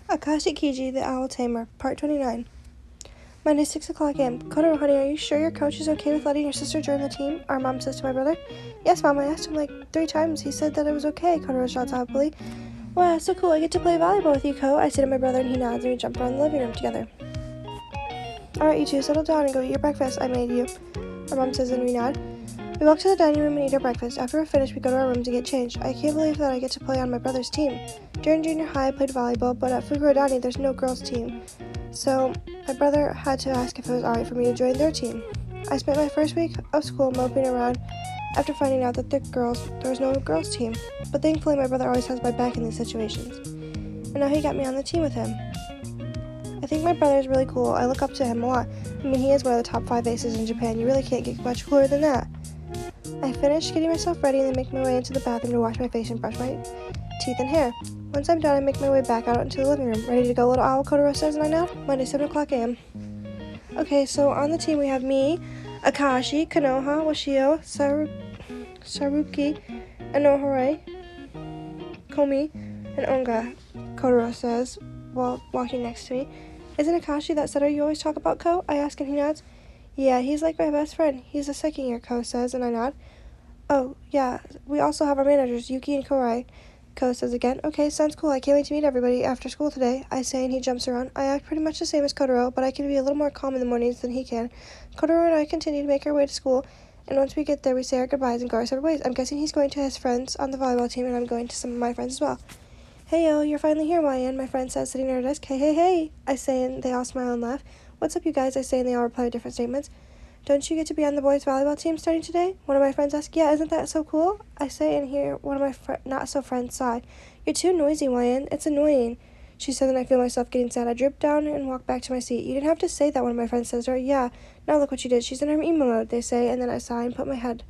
Akaashi Keiji, the Owl Tamer, Part 29. Monday, 6 o'clock a.m. Kotaro, honey, are you sure your coach is okay with letting your sister join the team? Our mom says to my brother. Yes, Mom, I asked him like 3 times. He said that it was okay, Kotaro shouts happily. Wow, so cool, I get to play volleyball with you, Ko. I say to my brother and he nods and we jump around the living room together. Alright, you two, settle down and go eat your breakfast. I made you. Our mom says and we nod. We walk to the dining room and eat our breakfast. After we're finished, we go to our room to get changed. I can't believe that I get to play on my brother's team. During junior high, I played volleyball, but at Fukurodani, there's no girls' team. So my brother had to ask if it was alright for me to join their team. I spent my first week of school moping around after finding out that there was no girls' team. But thankfully, my brother always has my back in these situations. And now he got me on the team with him. I think my brother is really cool. I look up to him a lot. I mean, he is one of the top 5 aces in Japan. You really can't get much cooler than that. I finish getting myself ready and then make my way into the bathroom to wash my face and brush my teeth and hair. Once I'm done, I make my way back out into the living room. Ready to go, little owl, Kotaro says, and I nod. Monday, 7 o'clock a.m. Okay, so on the team we have me, Akaashi, Konoha, Washio, Saruki, Anohore, Komi, and Onga, Kotaro says, while walking next to me. Isn't Akaashi that setter you always talk about, Ko? I ask and he nods. Yeah, he's like my best friend. He's a second year, Ko says, and I nod. Oh, yeah, we also have our managers, Yuki and Korai. Ko says again. Okay, sounds cool. I can't wait to meet everybody after school today, I say, and he jumps around. I act pretty much the same as Kotaro, but I can be a little more calm in the mornings than he can. Kotaro and I continue to make our way to school, and once we get there, we say our goodbyes and go our separate ways. I'm guessing he's going to his friends on the volleyball team, and I'm going to some of my friends as well. Hey, yo, you're finally here, YN, my friend says, sitting at her desk. Hey, I say, and they all smile and laugh. What's up, you guys? I say, and they all reply with different statements. Don't you get to be on the boys' volleyball team starting today? One of my friends asks. Yeah, isn't that so cool? I say and hear one of my not-so-friends sigh. You're too noisy, YN. It's annoying. She says, and I feel myself getting sad. I droop down and walk back to my seat. You didn't have to say that, one of my friends says to her. Yeah, now look what you did. She's in her emo mode, they say, and then I sigh and put my head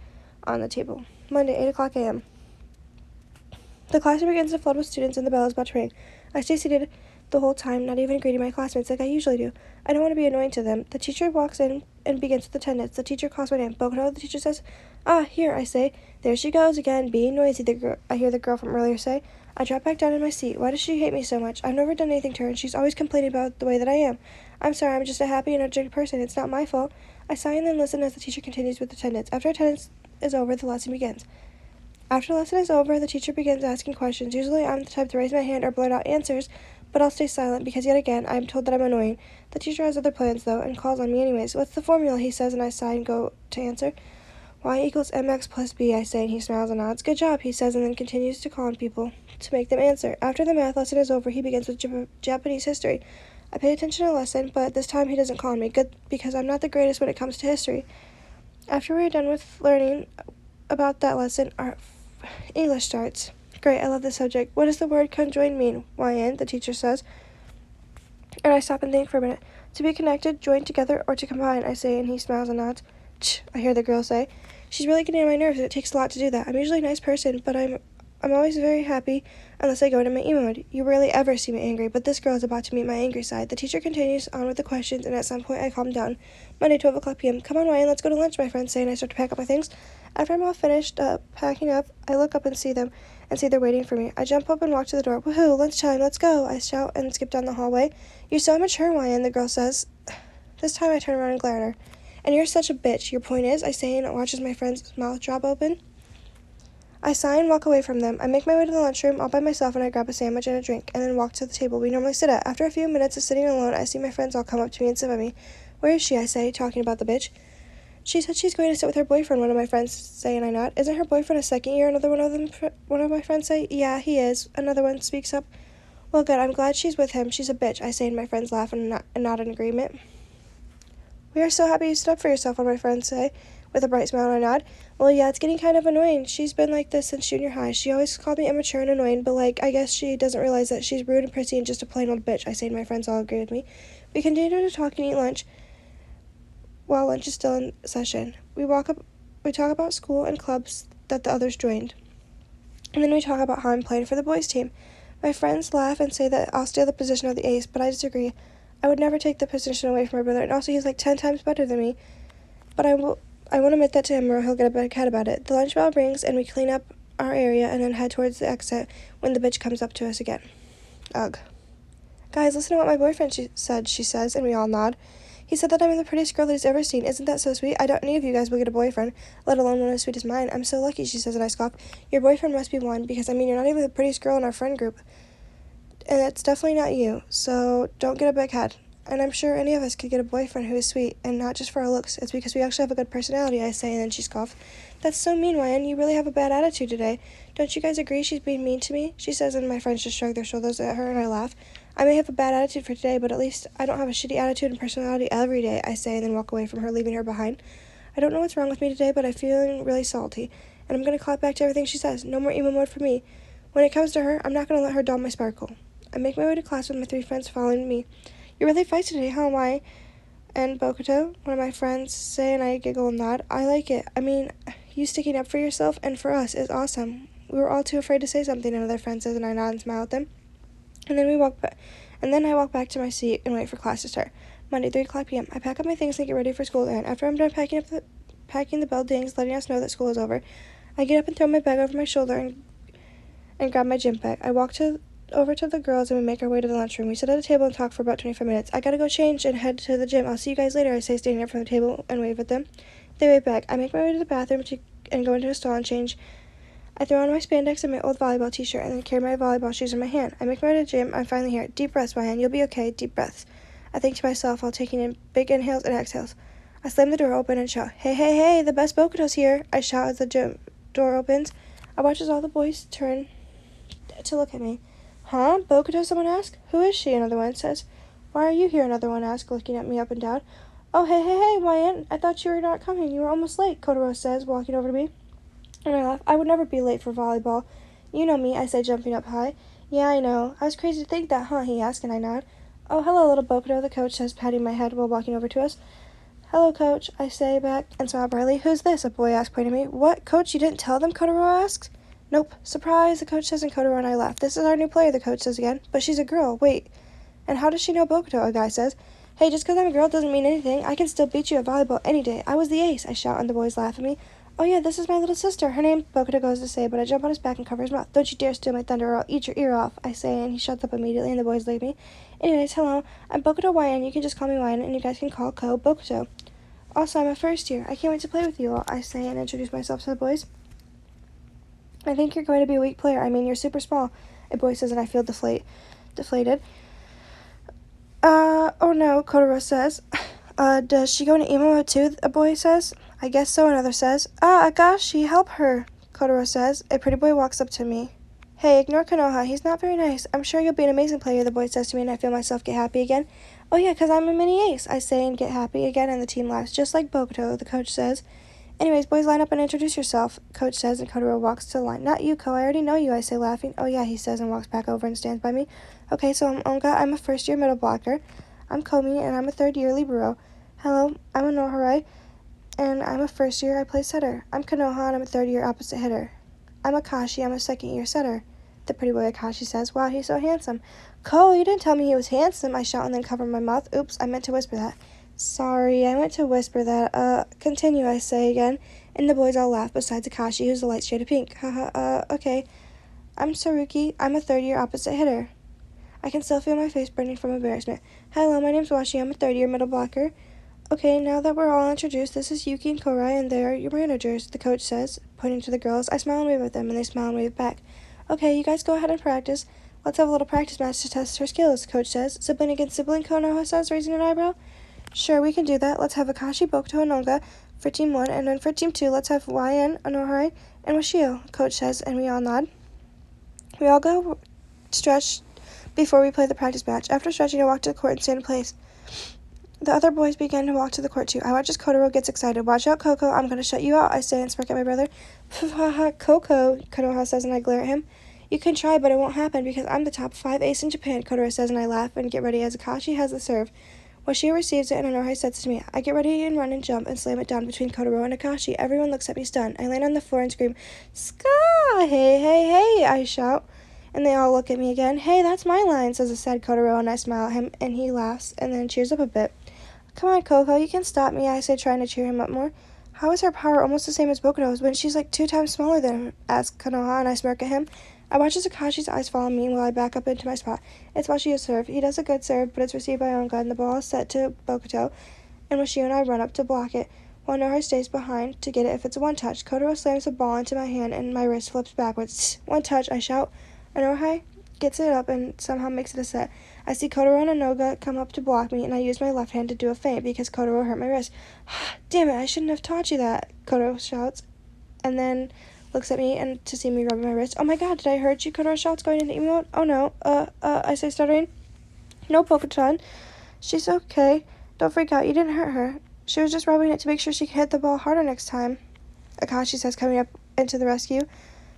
on the table. Monday, 8 o'clock a.m. The classroom begins to flood with students and the bell is about to ring. I stay seated the whole time, not even greeting my classmates like I usually do. I don't want to be annoying to them. The teacher walks in and begins with attendance. The teacher calls my name. Bokuto, the teacher says. Ah, here, I say. There she goes again, being noisy, I hear the girl from earlier say. I drop back down in my seat. Why does she hate me so much? I've never done anything to her, and she's always complaining about the way that I am. I'm sorry, I'm just a happy and energetic person. It's not my fault. I sigh and then listen as the teacher continues with attendance. After attendance is over, the lesson begins. After the lesson is over, the teacher begins asking questions. Usually I'm the type to raise my hand or blurt out answers, but I'll stay silent because yet again I'm told that I'm annoying. The teacher has other plans though and calls on me anyways. What's the formula, he says, and I sigh and go to answer. Y equals mx plus b, I say, and he smiles and nods. Good job, he says, and then continues to call on people to make them answer. After the math lesson is over, he begins with Japanese history. I pay attention to the lesson, but this time he doesn't call on me. Good, because I'm not the greatest when it comes to history. After we're done with learning about that lesson, our English starts. Great, I love this subject. What does the word conjoin mean? YN, the teacher says. And I stop and think for a minute. To be connected, join together, or to combine, I say, and he smiles and nods. Ch, I hear the girl say. She's really getting on my nerves, and it takes a lot to do that. I'm usually a nice person, but I'm always very happy unless I go into my emo mode. You rarely ever see me angry, but this girl is about to meet my angry side. The teacher continues on with the questions, and at some point I calm down. Monday, 12 o'clock p.m. Come on, Ryan, let's go to lunch, my friends say, and I start to pack up my things. After I'm all finished packing up, I look up and see them, and see they're waiting for me. I jump up and walk to the door. Woohoo, lunchtime, let's go, I shout and skip down the hallway. You're so immature, Ryan, the girl says. This time I turn around and glare at her. And you're such a bitch. Your point is, I say and watch as my friend's mouth drop open. I sigh and walk away from them. I make my way to the lunchroom all by myself and I grab a sandwich and a drink and then walk to the table we normally sit at. After a few minutes of sitting alone, I see my friends all come up to me and sit by me. Where is she, I say, talking about the bitch. She said she's going to sit with her boyfriend, one of my friends say, and I nod. Isn't her boyfriend a second year? Another one of my friends say. Yeah, he is. Another one speaks up. Well, good, I'm glad she's with him. She's a bitch, I say, and my friends laugh and nod in agreement. We are so happy you stood up for yourself, one of my friends say, with a bright smile and a nod. Well, yeah, it's getting kind of annoying. She's been like this since junior high. She always called me immature and annoying, but, I guess she doesn't realize that she's rude and prissy and just a plain old bitch, I say, and my friends all agree with me. We continue to talk and eat lunch while lunch is still in session. We talk about school and clubs that the others joined. And then we talk about how I'm playing for the boys' team. My friends laugh and say that I'll steal the position of the ace, but I disagree. I would never take the position away from my brother, and also he's 10 times better than me. But I won't admit that to him or he'll get a bad cat about it. The lunch bell rings and we clean up our area and then head towards the exit when the bitch comes up to us again. Ugh. Guys, listen to what my boyfriend she says, and we all nod. He said that I'm the prettiest girl that he's ever seen. Isn't that so sweet? I doubt any of you guys will get a boyfriend, let alone one as sweet as mine. I'm so lucky, she says, and I scoff. Your boyfriend must be one, because, you're not even the prettiest girl in our friend group. And it's definitely not you, so don't get a big head. And I'm sure any of us could get a boyfriend who is sweet, and not just for our looks. It's because we actually have a good personality, I say, and then she scoffs. That's so mean, Ryan. You really have a bad attitude today. Don't you guys agree she's being mean to me? She says, and my friends just shrug their shoulders at her, and I laugh. I may have a bad attitude for today, but at least I don't have a shitty attitude and personality every day, I say, and then walk away from her, leaving her behind. I don't know what's wrong with me today, but I'm feeling really salty, and I'm going to clap back to everything she says. No more emo mode for me. When it comes to her, I'm not going to let her dull my sparkle. I make my way to class with my 3 friends following me. You're really feisty today, huh? Why? And Bokuto, one of my friends, say, and I giggle and nod. I like it. You sticking up for yourself and for us is awesome. We were all too afraid to say something, another friend says, and I nod and smile at them. And then I walk back to my seat and wait for class to start. Monday, 3:00 p.m. I pack up my things and get ready for school to end. After I'm done packing, the bell dings, letting us know that school is over. I get up and throw my bag over my shoulder and grab my gym bag. I walk over to the girls and we make our way to the lunchroom. We sit at a table and talk for about 25 minutes. I gotta go change and head to the gym. I'll see you guys later, I say, standing up from the table and wave at them. They wave back. I make my way to the bathroom and go into a stall and change. I throw on my spandex and my old volleyball t-shirt and then carry my volleyball shoes in my hand. I make my way to the gym. I'm finally here. Deep breaths, Ryan. You'll be okay. Deep breaths. I think to myself while taking in big inhales and exhales. I slam the door open and shout, "Hey, hey, hey, the best Bokuto's here," I shout as the gym door opens. I watch as all the boys turn to look at me. "Huh? Bokuto?" someone asks. "Who is she?" another one says. "Why are you here?" another one asks, looking at me up and down. "Oh, hey, hey, hey, Ryan. I thought you were not coming. You were almost late," Kotaro says, walking over to me. And I laugh. "I would never be late for volleyball." "You know me," I say, jumping up high. "Yeah, I know. I was crazy to think that, huh?" he asks, and I nod. "Oh, hello, little Bokuto," the coach says, patting my head while walking over to us. "Hello, coach," I say back and smile brightly. "Who's this?" a boy asks, pointing at me. "What, coach, you didn't tell them?" Kotaro asks. "Nope. Surprise," the coach says, and Kotaro and I laugh. "This is our new player," the coach says again. "But she's a girl. Wait. And how does she know Bokuto?" a guy says. "Hey, just because I'm a girl doesn't mean anything. I can still beat you at volleyball any day. I was the ace," I shout, and the boys laugh at me. "Oh yeah, this is my little sister. Her name," Bokuto goes to say, but I jump on his back and cover his mouth. "Don't you dare steal my thunder or I'll eat your ear off," I say, and he shuts up immediately, and the boys leave me. "Anyways, hello. I'm Bokuto Ryan. You can just call me Ryan, and you guys can call Ko Bokuto. Also, I'm a first year. I can't wait to play with you all," I say, and introduce myself to the boys. "I think you're going to be a weak player. You're super small," a boy says, and I feel deflated. Oh no," Kotaro says. Does she go into emo mode too?" a boy says. "I guess so," another says. Akaashi, help her," Kotaro says. A pretty boy walks up to me. "Hey, ignore Konoha. He's not very nice. I'm sure you'll be an amazing player," the boy says to me, and I feel myself get happy again. "Oh yeah, 'cause I'm a mini ace," I say, and get happy again, and the team laughs. "Just like Bokuto," the coach says. "Anyways, boys, line up and introduce yourself," coach says, and Kotaro walks to the line. "Not you, Ko. I already know you," I say, laughing. "Oh yeah," he says, and walks back over and stands by me. "Okay, so I'm Onga. I'm a first-year middle blocker. I'm Komi, and I'm a third-year libero. Hello, I'm Anoharai, and I'm a first year. I play setter. I'm Konoha, and I'm a third-year opposite hitter. I'm Akaashi. I'm a second-year setter." The pretty boy Akaashi says, "Wow, he's so handsome." "Ko, you didn't tell me he was handsome," I shout and then cover my mouth. "Oops, I meant to whisper that." "Sorry, I meant to whisper that. Continue," I say again, and the boys all laugh besides Akaashi, who's a light shade of pink. Haha, okay. "I'm Saruki. I'm a third-year opposite hitter." I can still feel my face burning from embarrassment. "Hello, my name's Washi. I'm a third-year middle blocker." "Okay, now that we're all introduced, this is Yuki and Korai, and they're your managers," the coach says, pointing to the girls. I smile and wave at them, and they smile and wave back. "Okay, you guys go ahead and practice. Let's have a little practice match to test her skills," the coach says. "Sibling against sibling," Konoha says, raising an eyebrow. "Sure, we can do that. Let's have Akaashi, Bokuto, and Onga for Team 1, and then for Team 2, let's have YN, Anohari, and Washio," the coach says, and we all nod. We all go stretch before we play the practice match. After stretching, I walk to the court and stand in place. The other boys begin to walk to the court too. I watch as Kotaro gets excited. "Watch out, Coco. I'm going to shut you out," I say and smirk at my brother. "Haha, Coco," Konoha says, and I glare at him. "You can try, but it won't happen because I'm the top 5 ace in Japan," Kotaro says, and I laugh and get ready as Akaashi has the serve. Washio receives it, and Anohari sets it to me. I get ready and run and jump and slam it down between Kotaro and Akaashi. Everyone looks at me stunned. I land on the floor and scream, "Ska! Hey, hey, hey!" I shout. And they all look at me again. "Hey, that's my line," says a sad Kotaro, and I smile at him, and he laughs and then cheers up a bit. "Come on, Coco, you can stop me," I say, trying to cheer him up more. "How is her power almost the same as Bokuto's when she's like 2 times smaller than him?" asks Konoha, and I smirk at him. I watch as Akaashi's eyes follow me while I back up into my spot. It's while she is served. He does a good serve, but it's received by Onga, and the ball is set to Bokuto, and Washio and I run up to block it, while Nohara stays behind to get it if it's a one-touch. Kotaro slams the ball into my hand, and my wrist flips backwards. One touch, I shout. Nohara gets it up and somehow makes it a set. I see Kotaro and Anoga come up to block me, and I use my left hand to do a feint because Kotaro hurt my wrist. Damn it, I shouldn't have taught you that, Kotaro shouts, and then looks at me and to see me rub my wrist. Oh my god, did I hurt you? Kotaro shouts, going into emo mode. Oh no, I say, stuttering. No, Pokuchan. She's okay. Don't freak out, you didn't hurt her. She was just rubbing it to make sure she could hit the ball harder next time, Akaashi says, coming up into the rescue.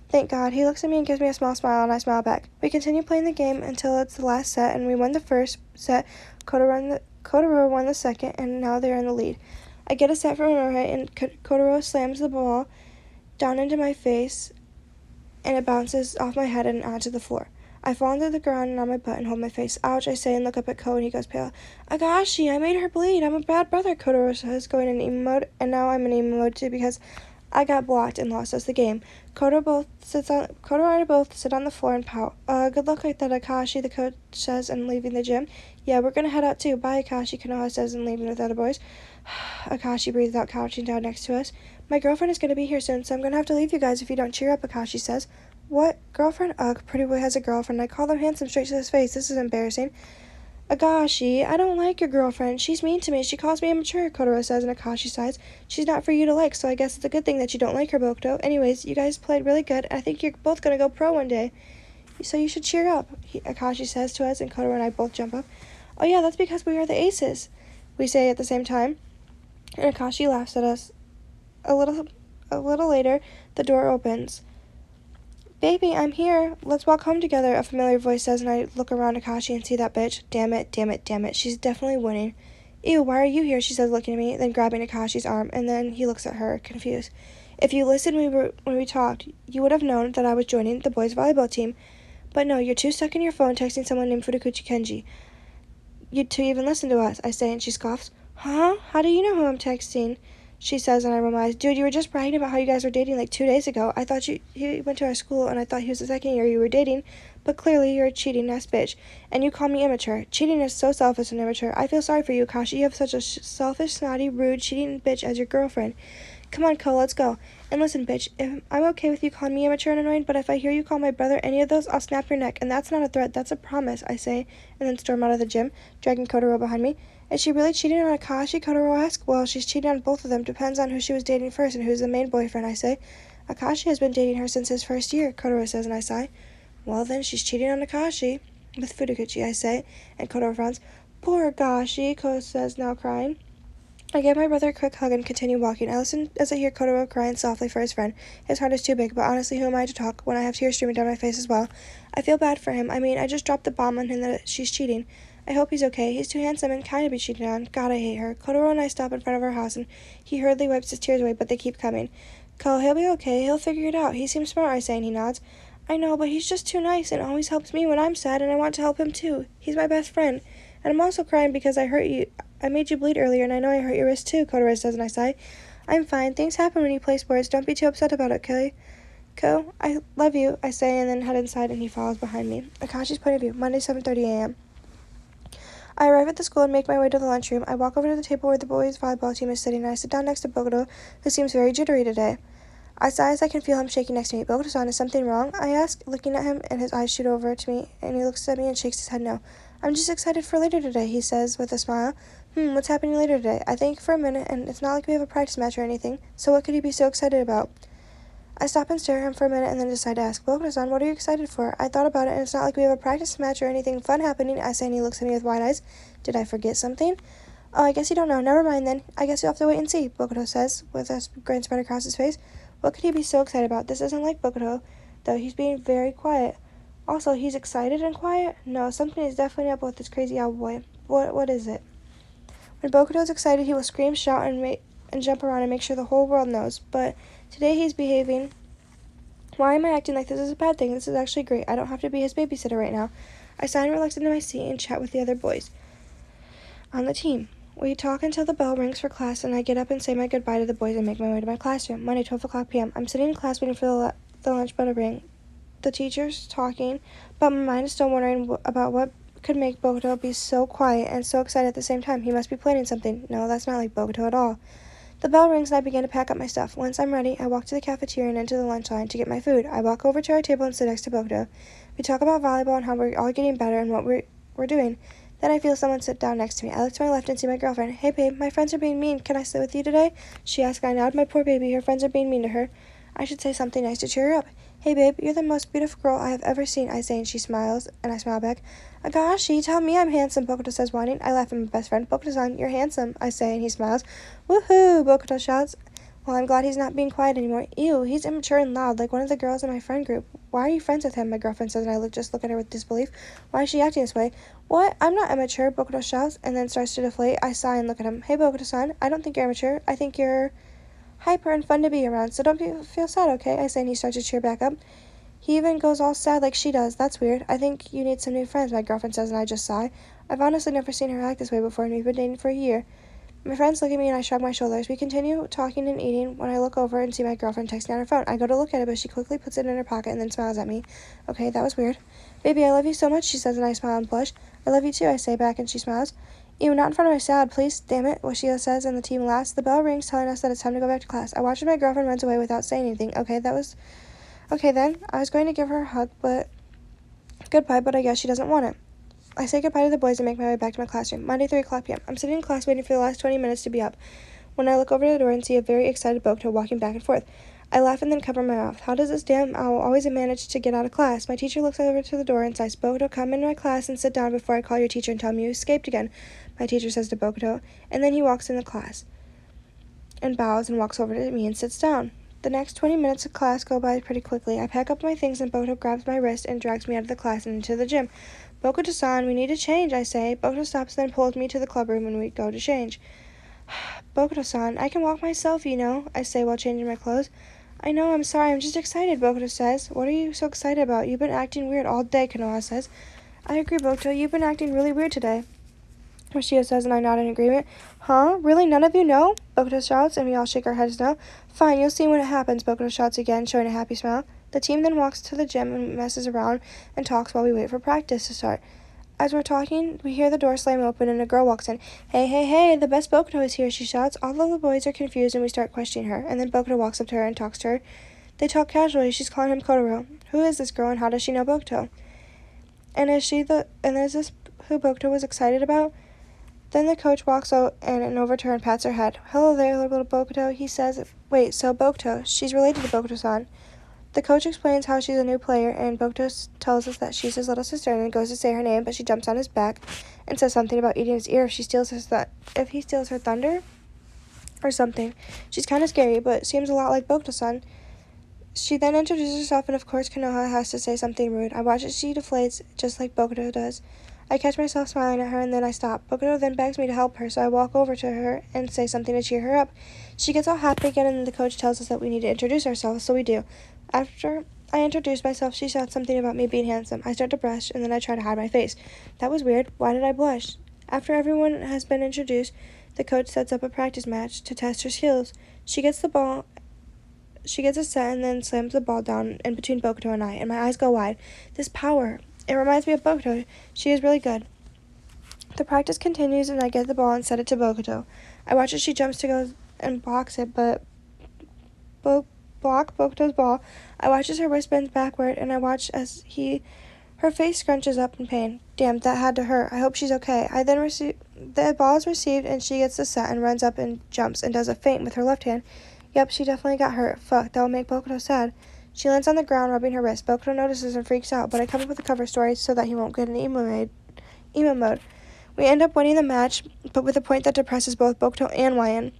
Thank God. He looks at me and gives me a small smile, and I smile back. We continue playing the game until it's the last set, and we won the first set. Kotaro won the second, and now they're in the lead. I get a set from Nohara, and Kotaro slams the ball down into my face, and it bounces off my head and onto the floor. I fall onto the ground and on my butt and hold my face. Ouch, I say, and look up at Ko, and he goes pale. Akaashi, I made her bleed. I'm a bad brother, Kotaro says, going in emo mode, and now I'm in emo mode too because I got blocked and lost us the game. Kotaro and I both sit on the floor and pout. Good luck like that, Akaashi, the coach says, and leaving the gym. Yeah, we're gonna head out too. Bye, Akaashi, Konoha says, and leaving with the other boys. Akashi breathes out, couching down next to us. My girlfriend is gonna be here soon, so I'm gonna have to leave you guys if you don't cheer up, Akashi says. What? Girlfriend? Ugh, Pretty Boy has a girlfriend. I call them handsome straight to his face. This is embarrassing. Akaashi, I don't like your girlfriend. She's mean to me. She calls me immature, Kotaro says, and Akaashi sighs. She's not for you to like, so I guess it's a good thing that you don't like her, Bokuto. Anyways, you guys played really good. I think you're both gonna go pro one day. So you should cheer up, Akaashi says to us, and Kotaro and I both jump up. Oh yeah, that's because we are the aces, we say at the same time, and Akaashi laughs at us. A little later, the door opens. Baby, I'm here. Let's walk home together, a familiar voice says, and I look around Akaashi and see that bitch. Damn it. She's definitely winning. Ew, why are you here? She says, looking at me, then grabbing Akaashi's arm, and then he looks at her, confused. If you listened when we talked, you would have known that I was joining the boys' volleyball team. But no, you're too stuck in your phone texting someone named Furukuchi Kenji. You two even listen to us, I say, and she scoffs. Huh? How do you know who I'm texting? She says, and I roll my eyes. Dude, you were just bragging about how you guys were dating like 2 days ago. I thought he went to our school, and I thought he was the second year you were dating, but clearly you're a cheating-ass bitch. And you call me immature. Cheating is so selfish and immature. I feel sorry for you, Akaashi. You have such a selfish, snotty, rude, cheating bitch as your girlfriend. Come on, Ko, let's go. And listen, bitch, I'm okay with you calling me immature and annoying, but if I hear you call my brother any of those, I'll snap your neck. And that's not a threat, that's a promise, I say, and then storm out of the gym, dragging Kotaro behind me. Is she really cheating on Akaashi? Kotaro asks. Well, she's cheating on both of them. Depends on who she was dating first and who's the main boyfriend, I say. Akaashi has been dating her since his first year, Kotaro says, and I sigh. Well, then, she's cheating on Akaashi. With Furukuchi, I say, and Kotaro frowns. Poor Akaashi, Ko says, now crying. I give my brother a quick hug and continue walking. I listen as I hear Kotaro crying softly for his friend. His heart is too big, but honestly, who am I to talk when I have tears streaming down my face as well? I feel bad for him. I mean, I just dropped the bomb on him that she's cheating. I hope he's okay. He's too handsome and kind to be cheated on. God, I hate her. Kotaro and I stop in front of our house, and he hurriedly wipes his tears away, but they keep coming. Ko, he'll be okay. He'll figure it out. He seems smart, I say, and he nods. I know, but he's just too nice and always helps me when I'm sad, and I want to help him too. He's my best friend. And I'm also crying because I hurt you. I made you bleed earlier, and I know I hurt your wrist too, Kotaro says, and I sigh. I'm fine. Things happen when you play sports. Don't be too upset about it, okay? Ko, I love you, I say, and then head inside, and he follows behind me. Akaashi's point of view, Monday, 7:30 a.m. I arrive at the school and make my way to the lunchroom. I walk over to the table where the boys' volleyball team is sitting, and I sit down next to Bokuto, who seems very jittery today. I sigh as I can feel him shaking next to me. Bokuto-san, is something wrong? I ask, looking at him, and his eyes shoot over to me, and he looks at me and shakes his head no. I'm just excited for later today, he says with a smile. What's happening later today? I think for a minute, and it's not like we have a practice match or anything, so what could you be so excited about? I stop and stare at him for a minute and then decide to ask, Bokuto-san, what are you excited for? I thought about it, and it's not like we have a practice match or anything fun happening, I say, and he looks at me with wide eyes. Did I forget something? Oh, I guess you don't know. Never mind then. I guess you'll have to wait and see, Bokuto says, with a grin spread across his face. What could he be so excited about? This isn't like Bokuto, though. He's being very quiet. Also, he's excited and quiet? No, something is definitely up with this crazy owl boy. What is it? When Bokuto is excited, he will scream, shout, and jump around and make sure the whole world knows. But today he's behaving. Why am I acting like this is a bad thing? This is actually great. I don't have to be his babysitter right now. I sigh and relax into my seat and chat with the other boys on the team. We talk until the bell rings for class, and I get up and say my goodbye to the boys and make my way to my classroom. Monday, 12 o'clock p.m. I'm sitting in class waiting for the lunch bell to ring. the teacher's talking, but my mind is still wondering about what could make Bokuto be so quiet and so excited at the same time. He must be planning something. No, that's not like Bokuto at all. The bell rings and I begin to pack up my stuff. Once I'm ready, I walk to the cafeteria and into the lunch line to get my food. I walk over to our table and sit next to Bokuto. We talk about volleyball and how we're all getting better and what we're doing. Then I feel someone sit down next to me. I look to my left and see my girlfriend. Hey, babe, my friends are being mean. Can I sit with you today? She asks. I nod. My poor baby. Her friends are being mean to her. I should say something nice to cheer her up. Hey, babe, you're the most beautiful girl I have ever seen, I say, and she smiles, and I smile back. Akaashi, tell me I'm handsome, Bokuto says, whining. I laugh at my best friend. Bokuto-san, you're handsome, I say, and he smiles. Woohoo, Bokuto shouts. Well, I'm glad he's not being quiet anymore. Ew, he's immature and loud, like one of the girls in my friend group. Why are you friends with him? My girlfriend says, and I look at her with disbelief. Why is she acting this way? What? I'm not immature, Bokuto shouts, and then starts to deflate. I sigh and look at him. Hey, Bokuto-san, I don't think you're immature. I think you're hyper and fun to be around, so don't feel sad, okay? I say, and he starts to cheer back up. He even goes all sad like she does. That's weird. I think you need some new friends, my girlfriend says, and I just sigh. I've honestly never seen her act this way before, and we've been dating for a year. My friends look at me and I shrug my shoulders. We continue talking and eating when I look over and see my girlfriend texting on her phone. I go to look at it, but she quickly puts it in her pocket and then smiles at me. Okay, that was weird. Baby, I love you so much, she says, and I smile and blush. I love you too, I say back, and she smiles. Ew, not in front of my salad, please. Damn it, Washio says, and the team laughs. The bell rings, telling us that it's time to go back to class. I watch as my girlfriend runs away without saying anything. Okay then. I was going to give her a hug, but goodbye, but I guess she doesn't want it. I say goodbye to the boys and make my way back to my classroom. Monday, 3 o'clock p.m. I'm sitting in class waiting for the last 20 minutes to be up, when I look over the door and see a very excited Bokuto walking back and forth. I laugh and then cover my mouth. How does this damn owl always manage to get out of class? My teacher looks over to the door and says, Bokuto, come into my class and sit down before I call your teacher and tell me you escaped again, my teacher says to Bokuto, and then he walks in the class and bows and walks over to me and sits down. The next 20 minutes of class go by pretty quickly. I pack up my things and Bokuto grabs my wrist and drags me out of the class and into the gym. Bokuto-san, we need to change, I say. Bokuto stops then pulls me to the club room and we go to change. Bokuto-san, I can walk myself, you know, I say while changing my clothes. I know, I'm sorry, I'm just excited, Bokuto says. What are you so excited about? You've been acting weird all day, Konoha says. I agree, Bokuto, you've been acting really weird today, Hoshio says, and I nod in agreement. Huh? Really? None of you know? Bokuto shouts, and we all shake our heads no. Fine, you'll see when it happens, Bokuto shouts again, showing a happy smile. The team then walks to the gym and messes around and talks while we wait for practice to start. As we're talking, we hear the door slam open and a girl walks in. Hey, the best Bokuto is here, she shouts. All of the boys are confused and we start questioning her, and then Bokuto walks up to her and talks to her. They talk casually. She's calling him Kotaro. Who is this girl and how does she know Bokuto? And is this who Bokuto was excited about? Then the coach walks out and over to her and pats her head. Hello there, little Bokuto, he says. Wait, so Bokuto, she's related to Bokuto-san. The coach explains how she's a new player, and Bokuto tells us that she's his little sister, and then goes to say her name, but she jumps on his back and says something about eating his ear if he steals her thunder or something. She's kind of scary, but seems a lot like Bokuto-san. She then introduces herself, and of course Konoha has to say something rude. I watch as she deflates, just like Bokuto does. I catch myself smiling at her, and then I stop. Bokuto then begs me to help her, so I walk over to her and say something to cheer her up. She gets all happy again, and then the coach tells us that we need to introduce ourselves, so we do. After I introduce myself, she shouts something about me being handsome. I start to blush, and then I try to hide my face. That was weird. Why did I blush? After everyone has been introduced, the coach sets up a practice match to test her skills. She gets a set and then slams the ball down in between Bokuto and I, and my eyes go wide. This power. It reminds me of Bokuto. She is really good. The practice continues, and I get the ball and set it to Bokuto. I watch as she jumps to go and blocks it, but block Bokuto's ball. I watch as her wrist bends backward, and I watch as her face scrunches up in pain. Damn, that had to hurt. I hope she's okay. The ball is received, and she gets the set and runs up and jumps and does a feint with her left hand. Yep, she definitely got hurt. Fuck, that will make Bokuto sad. She lands on the ground, rubbing her wrist. Bokuto notices and freaks out, but I come up with a cover story so that he won't get in emo mode. We end up winning the match, but with a point that depresses both Bokuto and YN.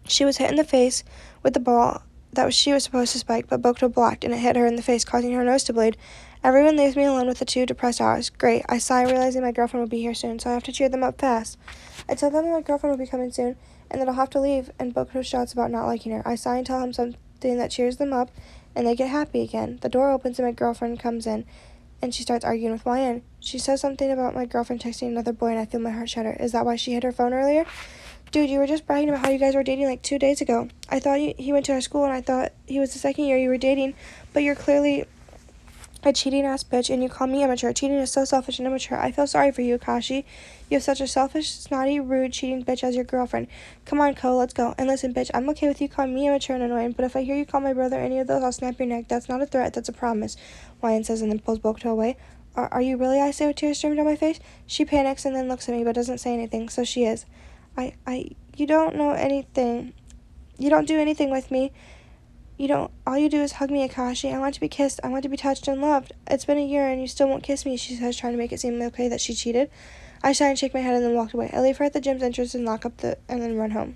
She was hit in the face with the ball she was supposed to spike, but Bokuto blocked, and it hit her in the face, causing her nose to bleed. Everyone leaves me alone with the two depressed hours. Great. I sigh, realizing my girlfriend will be here soon, so I have to cheer them up fast. I tell them that my girlfriend will be coming soon, and that I'll have to leave, and Bokuto shouts about not liking her. I sigh and tell him something that cheers them up, and they get happy again. The door opens and my girlfriend comes in, and she starts arguing with YN. She says something about my girlfriend texting another boy, and I feel my heart shatter. Is that why she hit her phone earlier? Dude, you were just bragging about how you guys were dating like 2 days ago. I thought he went to our school, and I thought he was the second year you were dating, but you're clearly A cheating ass bitch, and you call me immature. Cheating is so selfish and immature. I feel sorry for you, Akaashi. You have such a selfish, snotty, rude, cheating bitch as your girlfriend. Come on, Ko, let's go. And listen, bitch, I'm okay with you calling me immature and annoying, but if I hear you call my brother any of those, I'll snap your neck. That's not a threat, that's a promise, Wyan says, and then pulls Bokuto away. Are you really? I say with tears streaming down my face. She panics and then looks at me, but doesn't say anything, so she is. You don't know anything. You don't do anything with me. All you do is hug me, Akaashi. I want to be kissed. I want to be touched and loved. It's been a year and you still won't kiss me, she says, trying to make it seem okay that she cheated. I sigh and shake my head and then walked away. I leave her at the gym's entrance and and then run home.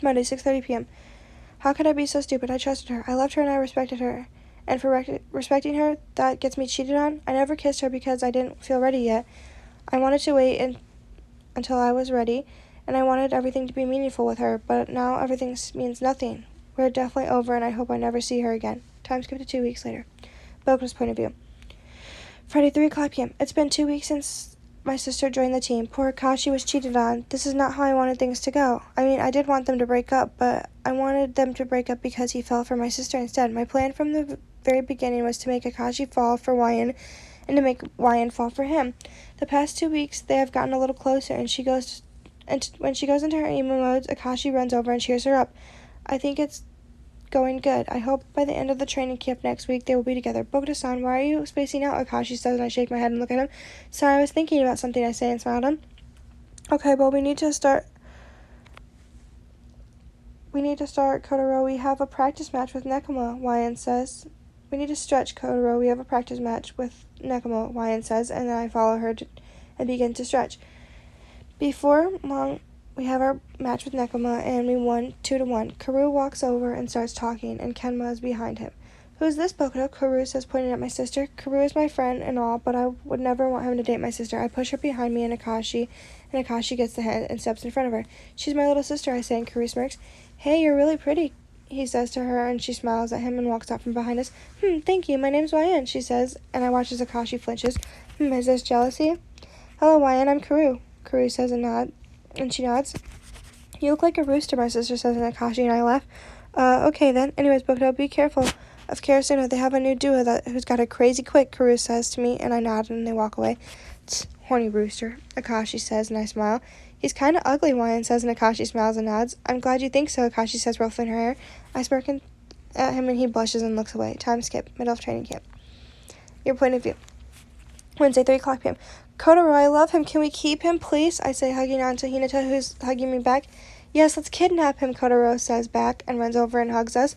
Monday, 6:30 p.m. How could I be so stupid? I trusted her. I loved her and I respected her. And for respecting her, that gets me cheated on? I never kissed her because I didn't feel ready yet. I wanted to wait until I was ready, and I wanted everything to be meaningful with her, but now everything means nothing. We're definitely over, and I hope I never see her again. Time skipped to 2 weeks later. Bokuto's point of view. Friday, 3 o'clock p.m. It's been 2 weeks since my sister joined the team. Poor Akaashi was cheated on. This is not how I wanted things to go. I mean, I did want them to break up, but I wanted them to break up because he fell for my sister instead. My plan from the very beginning was to make Akaashi fall for Wyan and to make Wyan fall for him. The past 2 weeks, they have gotten a little closer, and when she goes into her emo modes, Akaashi runs over and cheers her up. I think it's going good. I hope by the end of the training camp next week they will be together. Bokuto-san, why are you spacing out? Akaashi says, and I shake my head and look at him. Sorry, I was thinking about something, I say and smile at him. Okay, well, we need to start, Kotaro. We have a practice match with Nekoma, Wyan says. We need to stretch, Kotaro. We have a practice match with Nekoma, Wyan says, and then I follow her and begin to stretch. Before long, we have our match with Nekoma, and we won 2-1. Karu walks over and starts talking, and Kenma is behind him. Who is this, Bokuto? Karu says, pointing at my sister. Karu is my friend and all, but I would never want him to date my sister. I push her behind me and Akaashi gets the hint and steps in front of her. She's my little sister, I say, and Karu smirks. Hey, you're really pretty, he says to her, and she smiles at him and walks out from behind us. Thank you, my name's Wyan, she says, and I watch as Akaashi flinches. Is this jealousy? Hello, Wyan, I'm Karu. Karu says and she nods. You look like a rooster, my sister says, and Akaashi and I laugh. Okay then. Anyways, Bokuto, be careful of Karasuno. They have a new duo who's got a crazy quick, Karu says to me, and I nod and they walk away. Tsk, horny rooster, Akaashi says, and I smile. He's kind of ugly, Wyan says, and Akaashi smiles and nods. I'm glad you think so, Akaashi says, ruffling her hair. I smirk at him and he blushes and looks away. Time skip, middle of training camp. Your point of view. Wednesday, 3 o'clock p.m. Kotaro, I love him. Can we keep him, please? I say, hugging on to Hinata, who's hugging me back. Yes, let's kidnap him, Kotaro says back and runs over and hugs us.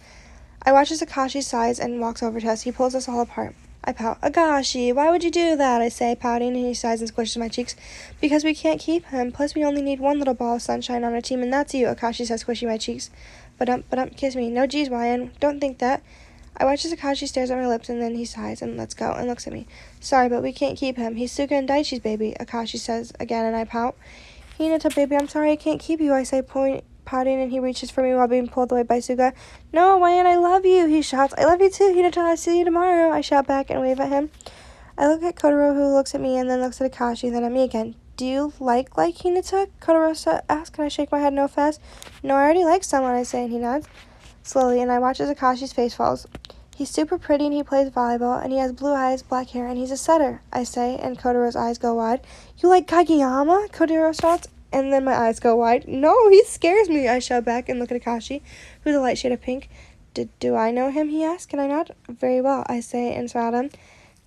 I watch as Akaashi sighs and walks over to us. He pulls us all apart. I pout. Akaashi, why would you do that? I say, pouting, and he sighs and squishes my cheeks. Because we can't keep him. Plus, we only need one little ball of sunshine on our team, and that's you, Akaashi says, squishing my cheeks. But kiss me. No, geez, Wyan. Don't think that. I watch as Akaashi stares at my lips, and then he sighs and lets go and looks at me. Sorry, but we can't keep him. He's Suga and Daichi's baby, Akaashi says again, and I pout. Hinata, baby, I'm sorry I can't keep you, I say, pouting, and he reaches for me while being pulled away by Suga. No, Wyan, I love you, he shouts. I love you too, Hinata, I'll see you tomorrow, I shout back and wave at him. I look at Kotaro, who looks at me, and then looks at Akaashi, and then at me again. Do you like Hinata? Kotaro asks, and I shake my head no fast. No, I already like someone, I say, and he nods slowly, and I watch as Akashi's face falls. He's super pretty, and he plays volleyball, and he has blue eyes, black hair, and he's a setter, I say, and Kotaro's eyes go wide. You like Kageyama? Kotaro shouts, and then my eyes go wide. No, he scares me, I shout back and look at Akaashi, who's a light shade of pink. Do I know him, he asks, and I nod. Very well, I say, and smile at him.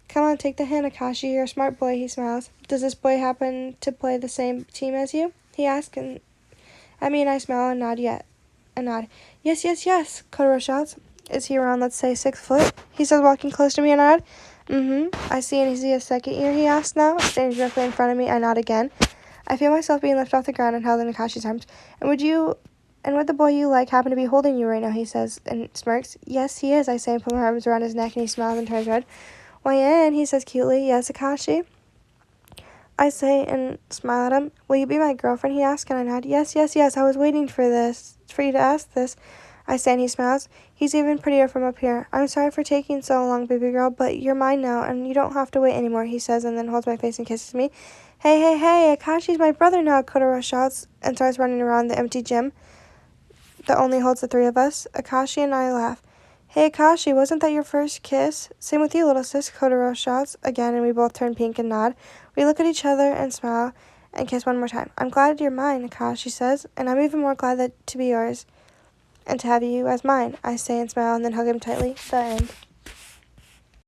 Come on, take the hint, Akaashi, you're a smart boy, he smiles. Does this boy happen to play the same team as you? He asks, and at me, and I smile and nod Yes, Kotaro shouts. Is he around, let's say, 6 foot? He says, walking close to me, and I nod. I see, and is he a second year, he asks now, standing directly in front of me. I nod again. I feel myself being lifted off the ground and held in Akashi's arms. And would the boy you like happen to be holding you right now, he says, and smirks. Yes, he is, I say, and put my arms around his neck, and he smiles and turns red. Wyan, he says cutely. Yes, Akaashi, I say, and smile at him. Will you be my girlfriend, he asks, and I nod. Yes, I was waiting for you to ask this, I say, and he smiles. He's even prettier from up here. I'm sorry for taking so long, baby girl, but you're mine now, and you don't have to wait anymore, he says, and then holds my face and kisses me. Hey, Akaashi's my brother now, Kotaro shouts, and starts running around the empty gym that only holds the 3 of us. Akaashi and I laugh. Hey, Akaashi, wasn't that your first kiss? Same with you, little sis. Kotaro shouts again, and we both turn pink and nod. We look at each other and smile and kiss one more time. I'm glad you're mine, Akaashi says, and I'm even more glad to be yours and to have you as mine, I say and smile and then hug him tightly. The end.